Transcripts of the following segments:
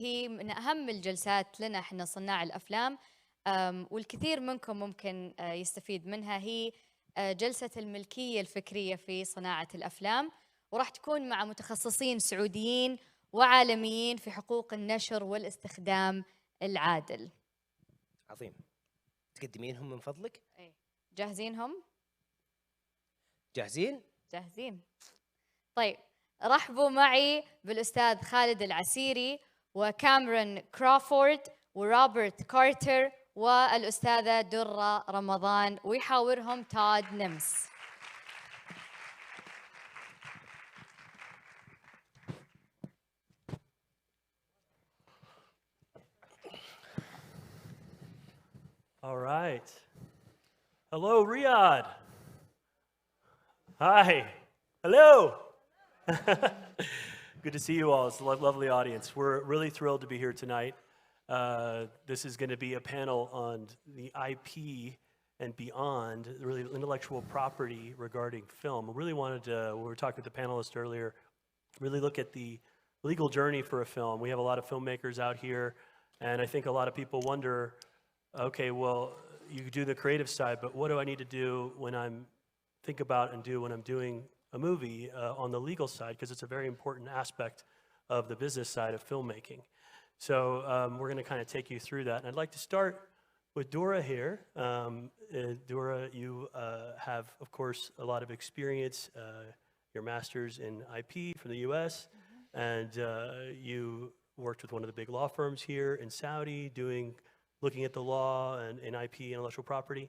هي من أهم الجلسات لنا احنا صناع الأفلام. والكثير منكم ممكن يستفيد منها. هي جلسة الملكية الفكرية في صناعة الأفلام، وراح تكون مع متخصصين سعوديين وعالميين في حقوق النشر والاستخدام العادل. عظيم. تقدمينهم من فضلك؟ إيه. جاهزينهم؟ جاهزين؟ جاهزين. طيب، رحبوا معي بالأستاذ خالد العسيري وكاميرون كروفورد وروبرت كارتر والأستاذة درة رمضان، ويحاورهم تاد نمس. All right. Hello, Riyadh. Hi. Hello. Good to see you all. It's a lovely audience. We're really thrilled to be here tonight. This is going to be a panel on the IP and beyond, really intellectual property regarding film. We really wanted to, we were talking with the panelists earlier, really look at the legal journey for a film. We have a lot of filmmakers out here, and I think a lot of people wonder, okay, well, you do the creative side, but what do I need to do when I'm think about and do when I'm doing a movie on the legal side, because it's a very important aspect of the business side of filmmaking. So we're going to kind of take you through that. And I'd like to start with Dora here. Dora, you have, of course, a lot of experience, your master's in IP from the US, and you worked with one of the big law firms here in Saudi looking at the law and IP, intellectual property.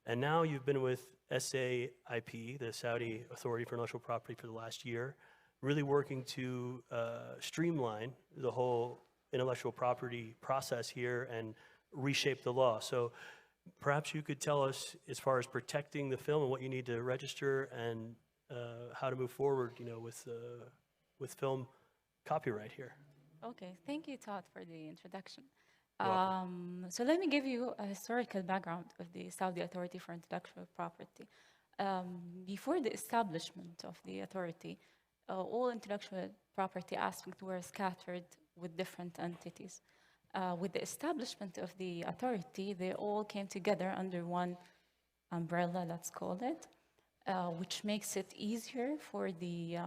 And now you've been with SAIP, the Saudi Authority for Intellectual Property, for the last year, really working to streamline the whole intellectual property process here and reshape the law. So perhaps you could tell us, as far as protecting the film and what you need to register and how to move forward, with film copyright here. Okay, thank you, Todd, for the introduction. Welcome. So let me give you a historical background of the Saudi Authority for Intellectual Property. Before the establishment of the authority, all intellectual property aspects were scattered with different entities. With the establishment of the authority, they all came together under one umbrella, let's call it, which makes it easier for the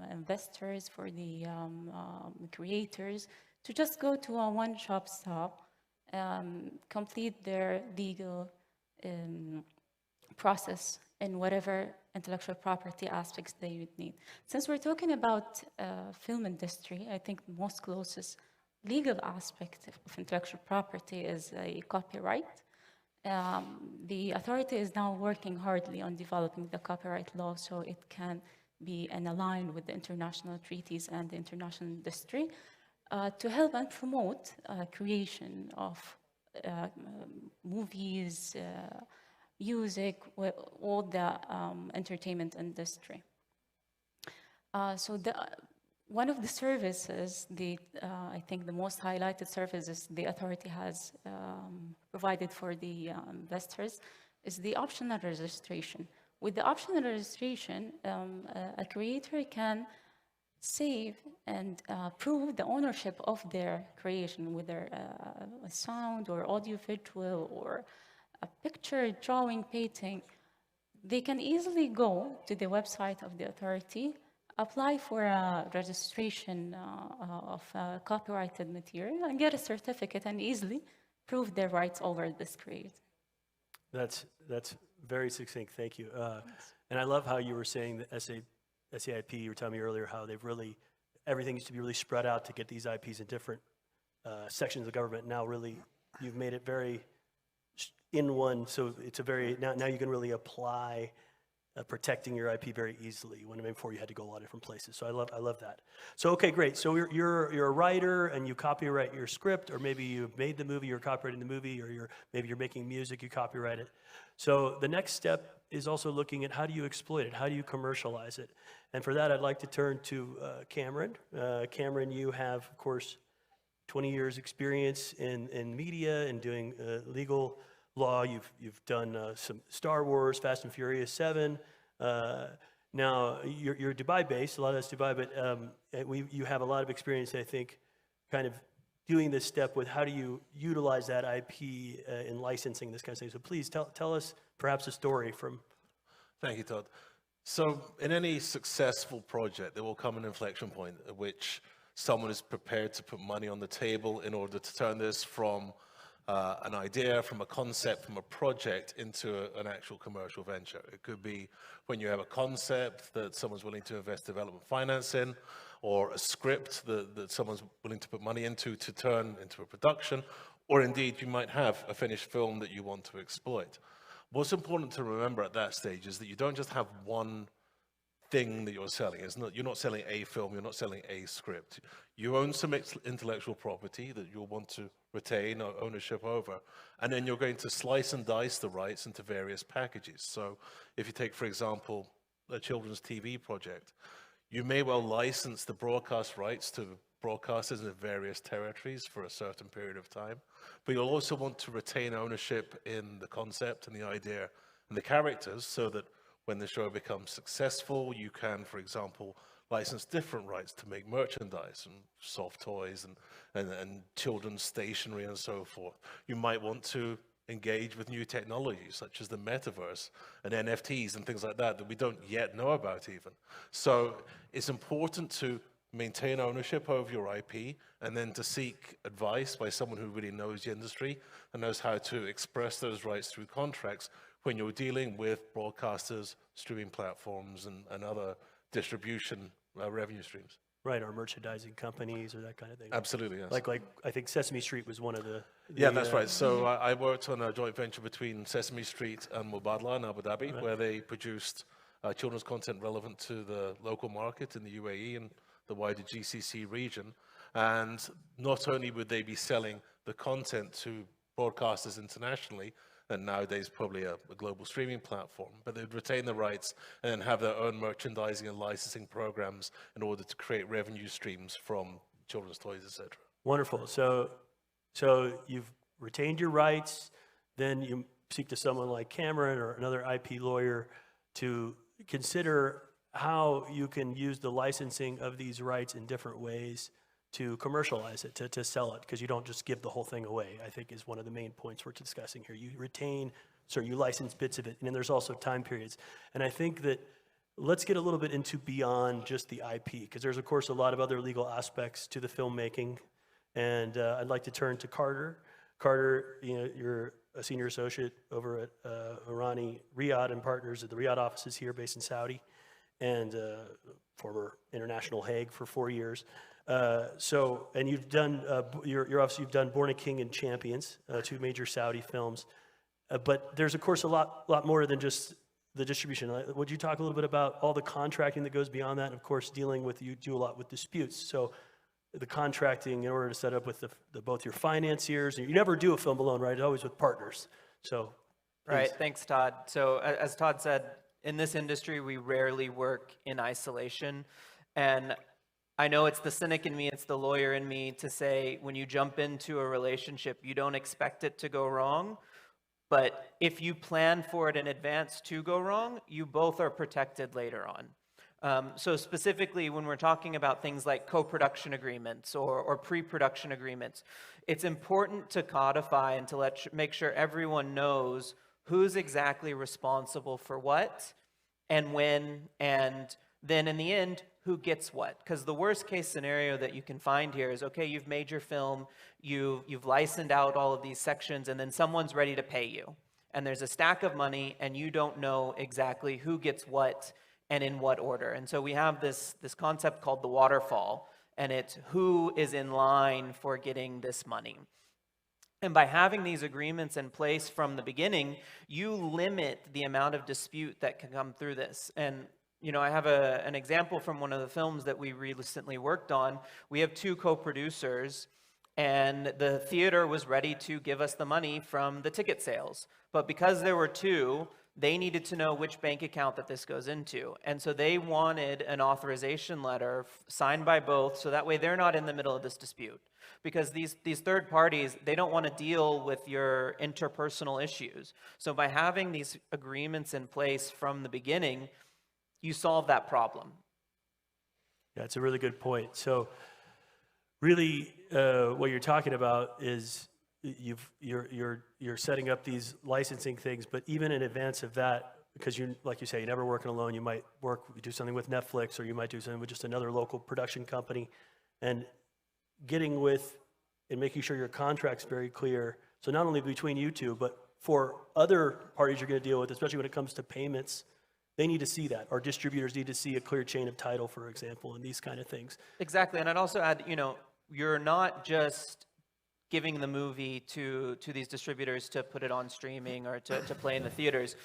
investors, for the creators, to just go to a one-stop shop, complete their legal process in whatever intellectual property aspects they would need. Since we're talking about film industry, I think the most closest legal aspect of intellectual property is a copyright. The authority is now working hardly on developing the copyright law so it can be in line with the international treaties and the international industry, to help and promote creation of movies, music, all the entertainment industry. One of the services, I think the most highlighted services the authority has provided for the investors is the optional registration. With the optional registration, a creator can save and prove the ownership of their creation, whether a sound or audio visual or a picture, drawing, painting. They can easily go to the website of the authority, apply for a registration of copyrighted material, and get a certificate and easily prove their rights over this creation. That's very succinct, thank you. And I love how you were saying that SAIP, you were telling me earlier how everything used to be really spread out to get these IPs in different sections of the government. Now really, you've made it very in one, so it's now you can really apply protecting your IP very easily, when before you had to go a lot of different places. So I love that. So okay, great. So you're a writer and you copyright your script, or maybe you've made the movie, you're copyrighting the movie, or maybe you're making music, you copyright it. So the next step is also looking at how do you exploit it, how do you commercialize it. And for that, I'd like to turn to Cameron. Cameron, you have, of course, 20 years experience in media and doing legal law. You've done some Star Wars, Fast and Furious 7. Now, you're Dubai-based, a lot of that's Dubai, but you have a lot of experience, I think, kind of doing this step with how do you utilize that IP in licensing, this kind of thing. So please tell us perhaps a story from. Thank you, Todd. So in any successful project, there will come an inflection point at which someone is prepared to put money on the table in order to turn this from an idea, from a concept, from a project into an actual commercial venture. It could be when you have a concept that someone's willing to invest development finance in, or a script that someone's willing to put money into to turn into a production, or indeed you might have a finished film that you want to exploit. What's important to remember at that stage is that you don't just have one thing that you're selling. You're not selling a film, you're not selling a script. You own some intellectual property that you'll want to retain ownership over, and then you're going to slice and dice the rights into various packages. So if you take, for example, a children's TV project, you may well license the broadcast rights to broadcasters in various territories for a certain period of time, but you'll also want to retain ownership in the concept and the idea and the characters so that when the show becomes successful, you can, for example, license different rights to make merchandise and soft toys and children's stationery and so forth. You might want to engage with new technologies such as the metaverse and NFTs and things like that we don't yet know about even. So it's important to maintain ownership over your IP and then to seek advice by someone who really knows the industry and knows how to express those rights through contracts when you're dealing with broadcasters, streaming platforms, and other distribution revenue streams. Right, or merchandising companies or that kind of thing. Absolutely, yes. Like I think Sesame Street was one of the Yeah, that's right. So I worked on a joint venture between Sesame Street and Mubadala in Abu Dhabi, Right. where they produced children's content relevant to the local market in the UAE and the wider GCC region. And not only would they be selling the content to broadcasters internationally, and nowadays probably a global streaming platform, but they'd retain the rights and then have their own merchandising and licensing programs in order to create revenue streams from children's toys, etc. Wonderful. So you've retained your rights, then you seek to someone like Cameron or another IP lawyer to consider how you can use the licensing of these rights in different ways to commercialize it, to sell it, because you don't just give the whole thing away, I think is one of the main points we're discussing here. You retain, so you license bits of it, and then there's also time periods. And I think that let's get a little bit into beyond just the IP, because there's of course a lot of other legal aspects to the filmmaking. And I'd like to turn to Carter. Carter, you're a senior associate over at Irani Riyadh and Partners at the Riyadh offices here based in Saudi, and former International Hague for 4 years. And you've done, you've done Born a King and Champions, 2 major Saudi films. But there's of course a lot more than just the distribution. Would you talk a little bit about all the contracting that goes beyond that? And of course, you do a lot with disputes. So the contracting in order to set up with both your financiers, and you never do a film alone, right? It's always with partners. So. Please. Right, thanks, Todd. So as Todd said, in this industry, we rarely work in isolation. And I know it's the cynic in me, it's the lawyer in me to say, when you jump into a relationship, you don't expect it to go wrong. But if you plan for it in advance to go wrong, you both are protected later on. So specifically, when we're talking about things like co-production agreements or pre-production agreements, it's important to codify and to make sure everyone knows who's exactly responsible for what and when, and then in the end, who gets what. Because the worst case scenario that you can find here is, okay, you've made your film, you've licensed out all of these sections, and then someone's ready to pay you. And there's a stack of money, and you don't know exactly who gets what and in what order. And so we have this concept called the waterfall, and it's who is in line for getting this money. And by having these agreements in place from the beginning, you limit the amount of dispute that can come through this. And I have an example from one of the films that we recently worked on. We have 2 co-producers, and the theater was ready to give us the money from the ticket sales. But because there were 2, they needed to know which bank account that this goes into. And so they wanted an authorization letter signed by both, so that way they're not in the middle of this dispute. Because these third parties, they don't want to deal with your interpersonal issues. So by having these agreements in place from the beginning, you solve that problem. Yeah, it's a really good point. So really, what you're talking about is you're setting up these licensing things, but even in advance of that, because you, like you say, you're never working alone. You might do something with Netflix, or you might do something with just another local production company, and getting with and making sure your contract's very clear. So not only between you two, but for other parties you're going to deal with, especially when it comes to payments, they need to see that. Our distributors need to see a clear chain of title, for example, and these kind of things. Exactly, and I'd also add, you know, you're not just giving the movie to these distributors to put it on streaming or to play in the theaters.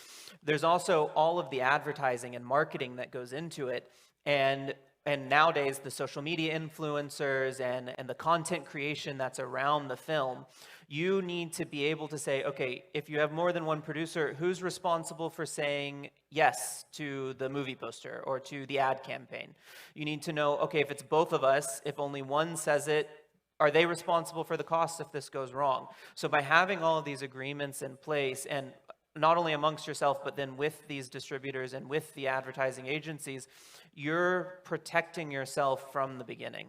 There's also all of the advertising and marketing that goes into it, and nowadays the social media influencers and the content creation that's around the film. You need to be able to say, okay, if you have more than one producer, who's responsible for saying yes to the movie poster or to the ad campaign? You need to know, okay, if it's both of us, if only one says it, are they responsible for the costs if this goes wrong? So by having all of these agreements in place, and not only amongst yourself, but then with these distributors and with the advertising agencies, you're protecting yourself from the beginning.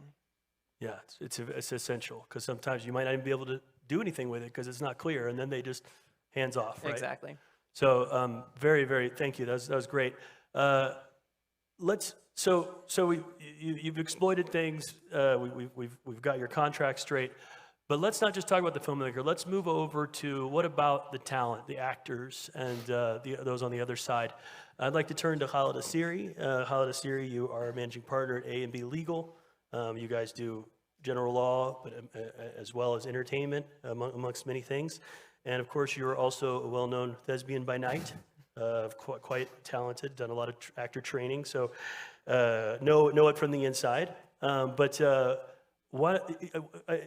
Yeah, it's essential, because sometimes you might not even be able to do anything with it because it's not clear, and then they just hands off, right? Exactly. So very, thank you. That was great. You've exploited things. We've got your contract straight, but let's not just talk about the filmmaker. Let's move over to what about the talent, the actors, and those on the other side. I'd like to turn to Khaalid Asiri. Khaalid Asiri, you are a managing partner at A&B Legal. You guys do general law, but as well as entertainment, amongst many things. And of course, you're also a well-known thespian by night, quite talented, done a lot of actor training, so know it from the inside. But what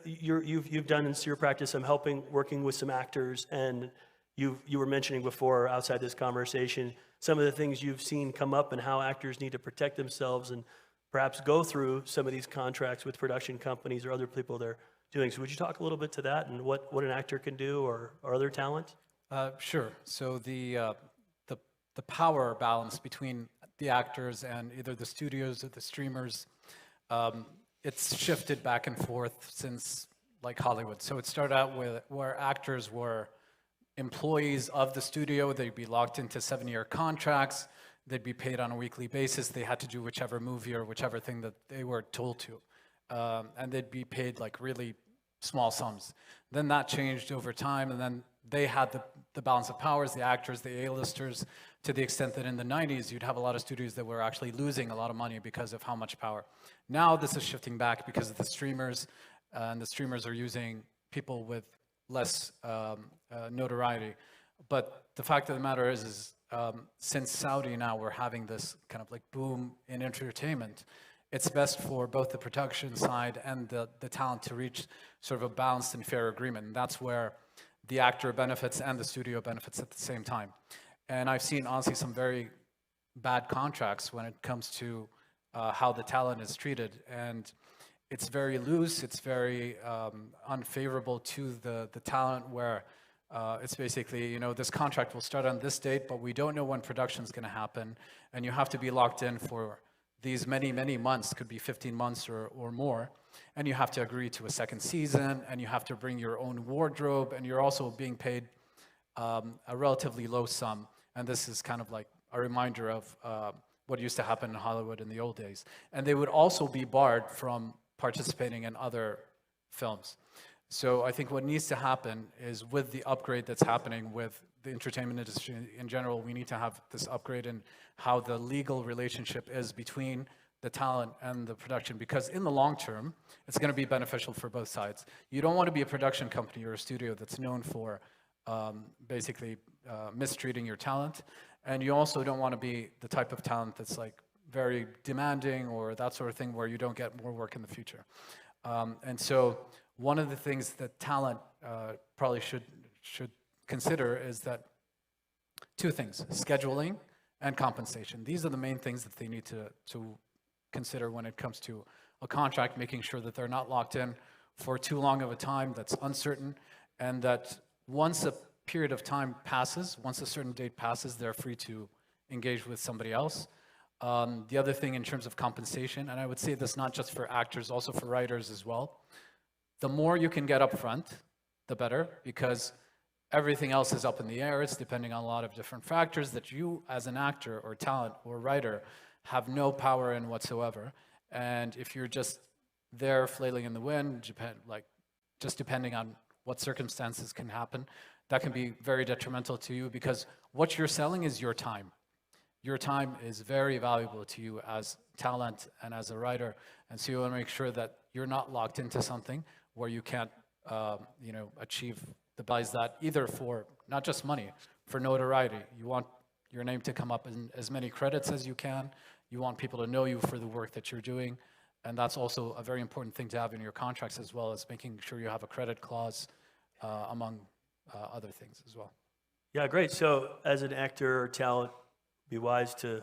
you've done in your practice, I'm working with some actors, and you were mentioning before, outside this conversation, some of the things you've seen come up and how actors need to protect themselves and perhaps go through some of these contracts with production companies or other people they're doing. So would you talk a little bit to that and what an actor can do or other talent? Sure. So the power balance between the actors and either the studios or the streamers, it's shifted back and forth since like Hollywood. So it started out with where actors were employees of the studio. They'd be locked into 7-year contracts. They'd be paid on a weekly basis. They had to do whichever movie or whichever thing that they were told to. And they'd be paid like really small sums. Then that changed over time, and then they had the balance of powers, the actors, the A-listers, to the extent that in the 90s, you'd have a lot of studios that were actually losing a lot of money because of how much power. Now this is shifting back because of the streamers, and the streamers are using people with less notoriety. But the fact of the matter is since Saudi now we're having this kind of like boom in entertainment, it's best for both the production side and the talent to reach sort of a balanced and fair agreement. And that's where the actor benefits and the studio benefits at the same time. And I've seen, honestly, some very bad contracts when it comes to how the talent is treated. And it's very loose, it's very unfavorable to the talent, where it's basically, you know, this contract will start on this date, but we don't know when production's gonna happen. And you have to be locked in for these many, many months, could be 15 months or more, and you have to agree to a second season, and you have to bring your own wardrobe, and you're also being paid a relatively low sum. And this is kind of like a reminder of what used to happen in Hollywood in the old days. And they would also be barred from participating in other films. So I think what needs to happen is, with the upgrade that's happening with the entertainment industry in general, we need to have this upgrade in how the legal relationship is between the talent and the production, because in the long term, it's going to be beneficial for both sides. You don't want to be a production company or a studio that's known for basically mistreating your talent, and you also don't want to be the type of talent that's like very demanding or that sort of thing, where you don't get more work in the future. And so one of the things that talent probably should consider is that two things: scheduling and compensation. These are the main things that they need to consider when it comes to a contract, making sure that they're not locked in for too long of a time that's uncertain, and that once a period of time passes, once a certain date passes, they're free to engage with somebody else. The other thing in terms of compensation, and I would say this not just for actors, also for writers as well, The more you can get up front, the better, because everything else is up in the air. It's depending on a lot of different factors that you, as an actor or talent or writer, have no power in whatsoever. And if you're just there flailing in the wind, just depending on what circumstances can happen, that can be very detrimental to you, because what you're selling is your time. Your time is very valuable to you as talent and as a writer, and so you want to make sure that you're not locked into something where you can't, achieve the buys that either for not just money, for notoriety. You want your name to come up in as many credits as you can. You want people to know you for the work that you're doing, and that's also a very important thing to have in your contracts, as well as making sure you have a credit clause, among other things as well. Yeah, great. So as an actor or talent, be wise to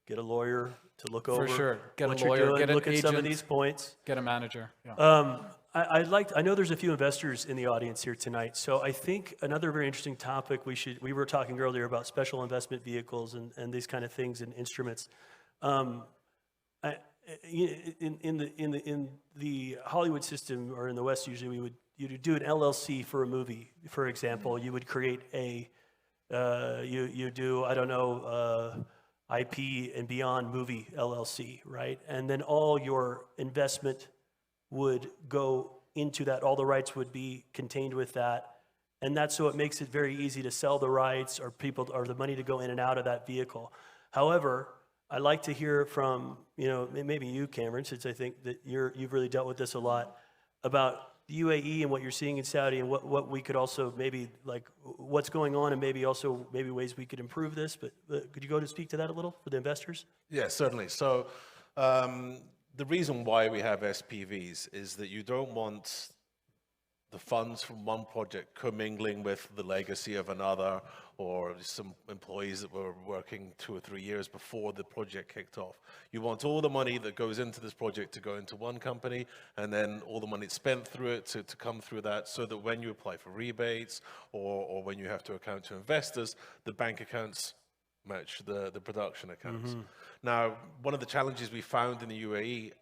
get a lawyer to look over For sure. Get what a lawyer, you're doing, get an look at some of agent. these points. Get a manager. Yeah. I know there's a few investors in the audience here tonight, so I think another very interesting topic we were talking earlier about special investment vehicles and these kind of things and instruments. In the Hollywood system, or in the West, usually you'd do an LLC for a movie. For example, you would create you do, I don't know, IP and Beyond Movie LLC, right? And then all your investment would go into that. All the rights would be contained with that. And that's so it makes it very easy to sell the rights or the money to go in and out of that vehicle. However, I'd like to hear from, maybe you, Cameron, since I think that you've really dealt with this a lot, about the UAE and what you're seeing in Saudi, and what we could also maybe, like, what's going on, and maybe ways we could improve this. But could you go to speak to that a little for the investors? Yeah, certainly. So the reason why we have SPVs is that you don't want the funds from one project commingling with the legacy of another, or some employees that were working 2 or 3 years before the project kicked off. You want all the money that goes into this project to go into one company, and then all the money spent through it to come through that, so that when you apply for rebates or when you have to account to investors, the bank accounts match the production accounts. Now, one of the challenges we found in the UAE,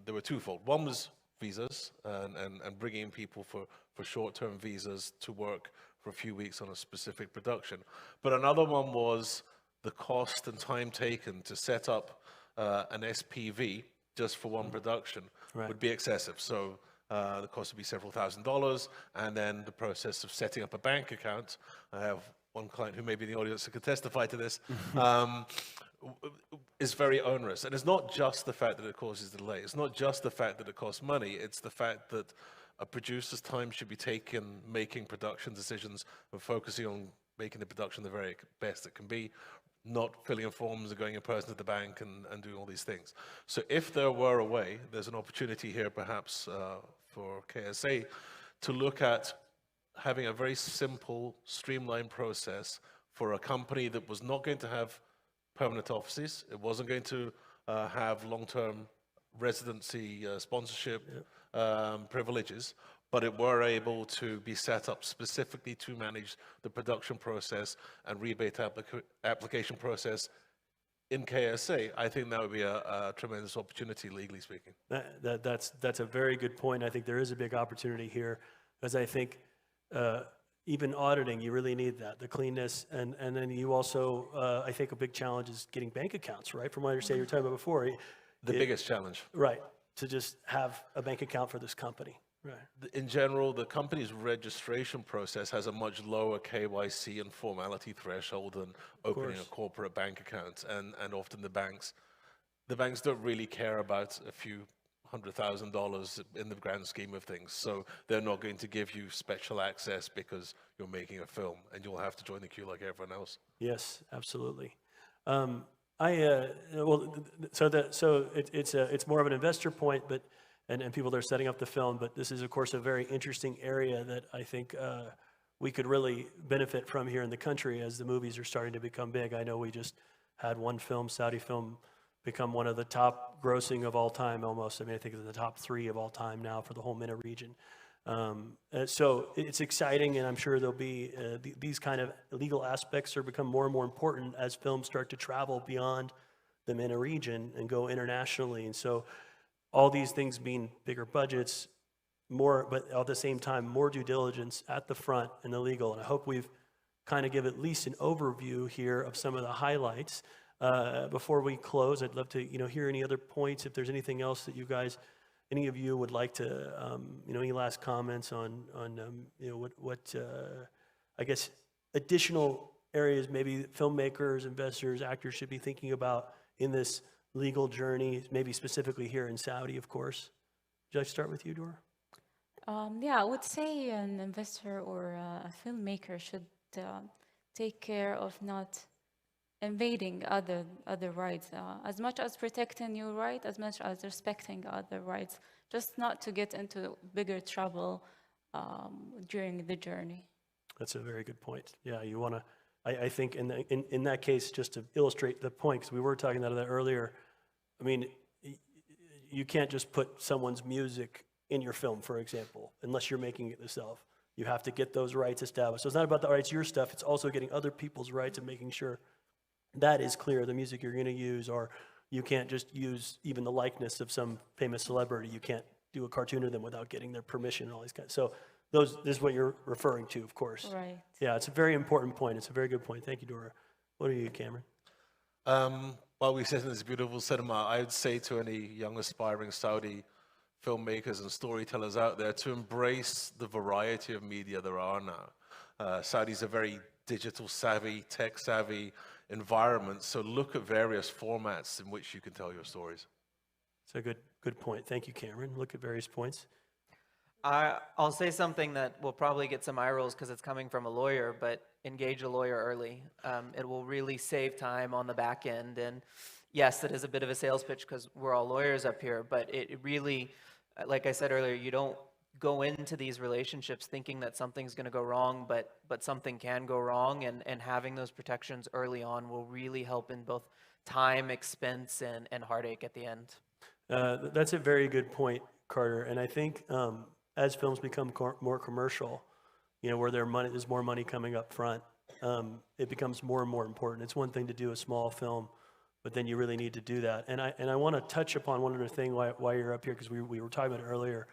there were twofold. One was visas and bringing in people for short-term visas to work for a few weeks on a specific production. But another one was the cost and time taken to set up an SPV just for one production would be excessive. So the cost would be several $1,000s, and then the process of setting up a bank account. I have one client who may be in the audience who could testify to this, is very onerous. And it's not just the fact that it causes delay. It's not just the fact that it costs money. It's the fact that a producer's time should be taken making production decisions and focusing on making the production the very best it can be, not filling in forms and going in person to the bank and doing all these things. So if there were a way, there's an opportunity here perhaps for KSA to look at having a very simple, streamlined process for a company that was not going to have permanent offices. It wasn't going to have long-term residency sponsorship privileges, but it were able to be set up specifically to manage the production process and rebate application process in KSA. I think that would be a tremendous opportunity, legally speaking. That's a very good point. I think there is a big opportunity here, because I think even auditing, you really need that, the cleanness, and then you also, I think a big challenge is getting bank accounts, right? From what I understand you were talking about before. The biggest challenge. Right, to just have a bank account for this company. Right. In general, the company's registration process has a much lower KYC and formality threshold than opening a corporate bank account, and often the banks don't really care about a few $100,000 in the grand scheme of things. So they're not going to give you special access because you're making a film, and you'll have to join the queue like everyone else. Yes, absolutely. So it's more of an investor point, but and people that are setting up the film. But this is, of course, a very interesting area that I think we could really benefit from here in the country as the movies are starting to become big. I know we just had one film, Saudi film, become one of the top grossing of all time almost. I mean, I think it's the top 3 of all time now for the whole MENA region. So it's exciting, and I'm sure there'll be these kind of legal aspects are become more and more important as films start to travel beyond the MENA region and go internationally. And so all these things being bigger budgets, more, but at the same time, more due diligence at the front in the legal. And I hope we've kind of give at least an overview here of some of the highlights. Before we close, I'd love to, hear any other points. If there's anything else that you guys, any of you would like to, any last comments on what I guess additional areas maybe filmmakers, investors, actors should be thinking about in this legal journey, maybe specifically here in Saudi, of course. Should I start with you, Dora? Yeah, I would say an investor or a filmmaker should take care of not invading other rights, as much as protecting your right, as much as respecting other rights, just not to get into bigger trouble during the journey. That's a very good point. Yeah, you want to. I think in that case, just to illustrate the point, because we were talking about that earlier. I mean, you can't just put someone's music in your film, for example, unless you're making it yourself. You have to get those rights established. So it's not about the rights, your stuff. It's also getting other people's rights and making sure that is clear, the music you're going to use, or you can't just use even the likeness of some famous celebrity. You can't do a cartoon of them without getting their permission and all these kinds. So this is what you're referring to, of course. Right. Yeah, it's a very important point. It's a very good point. Thank you, Dora. What are you, Cameron? While we sit in this beautiful cinema, I would say to any young aspiring Saudi filmmakers and storytellers out there to embrace the variety of media there are now. Saudi's a very digital savvy, tech savvy environment, so look at various formats in which you can tell your stories. It's a good point. Thank you, Cameron. Look at various points. I'll say something that will probably get some eye rolls because it's coming from a lawyer, but engage a lawyer early. It will really save time on the back end. And yes, it is a bit of a sales pitch because we're all lawyers up here, but it really, like I said earlier, you don't go into these relationships thinking that something's going to go wrong, but something can go wrong, and having those protections early on will really help in both time, expense, and heartache at the end. That's a very good point, Carter. And I think as films become more commercial, where there's more money coming up front, it becomes more and more important. It's one thing to do a small film, but then you really need to do that. And I want to touch upon one other thing while you're up here, because we were talking about it earlier.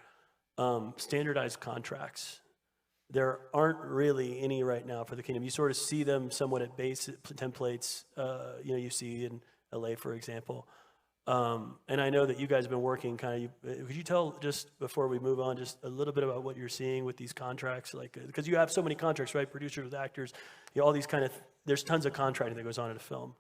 Standardized contracts. There aren't really any right now for the kingdom. You sort of see them somewhat at base templates, you see in LA, for example. And I know that you guys have been working could you tell, just before we move on, just a little bit about what you're seeing with these contracts? Because you have so many contracts, right? Producers with actors, all these there's tons of contracting that goes on in a film.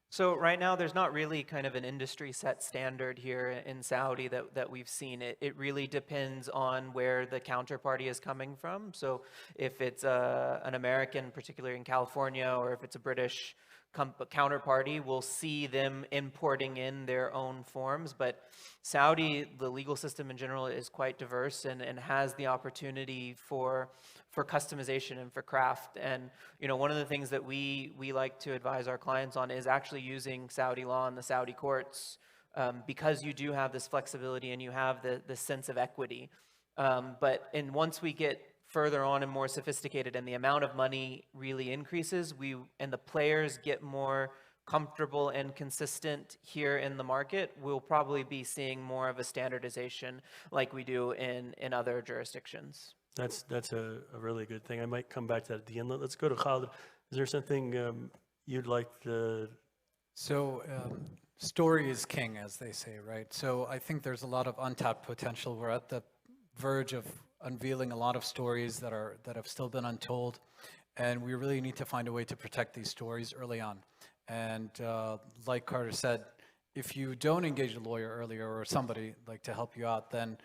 So right now, there's not really kind of an industry set standard here in Saudi that we've seen. It really depends on where the counterparty is coming from. So if it's an American, particularly in California, or if it's a British counterparty, we'll see them importing in their own forms. But Saudi, the legal system in general, is quite diverse and has the opportunity for customization and for craft. And one of the things that we like to advise our clients on is actually using Saudi law and the Saudi courts, because you do have this flexibility and you have the sense of equity. But once we get further on and more sophisticated and the amount of money really increases, and the players get more comfortable and consistent here in the market, we'll probably be seeing more of a standardization like we do in other jurisdictions. That's a really good thing. I might come back to that at the end. Let's go to Khalid. Is there something you'd like to... So story is king, as they say, right? So I think there's a lot of untapped potential. We're at the verge of unveiling a lot of stories that have still been untold, and we really need to find a way to protect these stories early on. And like Carter said, if you don't engage a lawyer earlier or somebody to help you out, then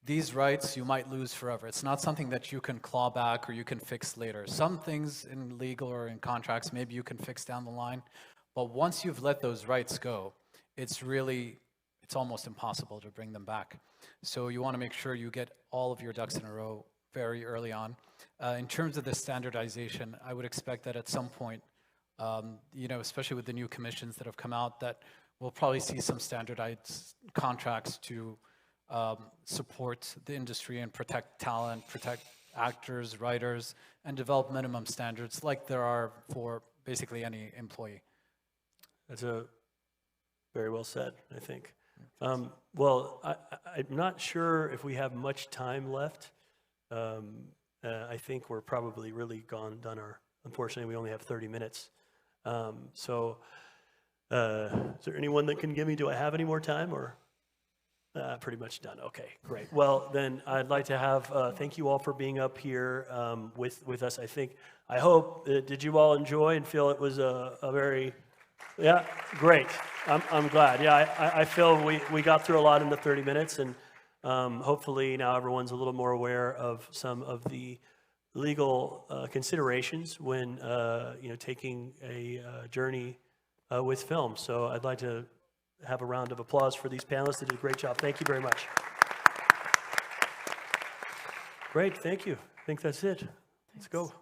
these rights you might lose forever. It's not something that you can claw back or you can fix later. Some things in legal or in contracts maybe you can fix down the line, but once you've let those rights go, it's almost impossible to bring them back. So you want to make sure you get all of your ducks in a row very early on. In terms of the standardization, I would expect that at some point, especially with the new commissions that have come out, that we'll probably see some standardized contracts to support the industry and protect talent, protect actors, writers, and develop minimum standards like there are for basically any employee. That's very well said, I think. Well, I'm not sure if we have much time left. I think we're probably really done our, unfortunately, we only have 30 minutes. So is there anyone that can give me, do I have any more time, or? Pretty much done. Okay, great. Well, then I'd like to have, thank you all for being up here with us. I hope, did you all enjoy and feel it was a very, yeah, great. I'm glad. Yeah, I feel we got through a lot in the 30 minutes, and hopefully now everyone's a little more aware of some of the legal considerations when, taking a journey with film. So I'd like to have a round of applause for these panelists. They did a great job. Thank you very much. Great, thank you. I think that's it. Let's go.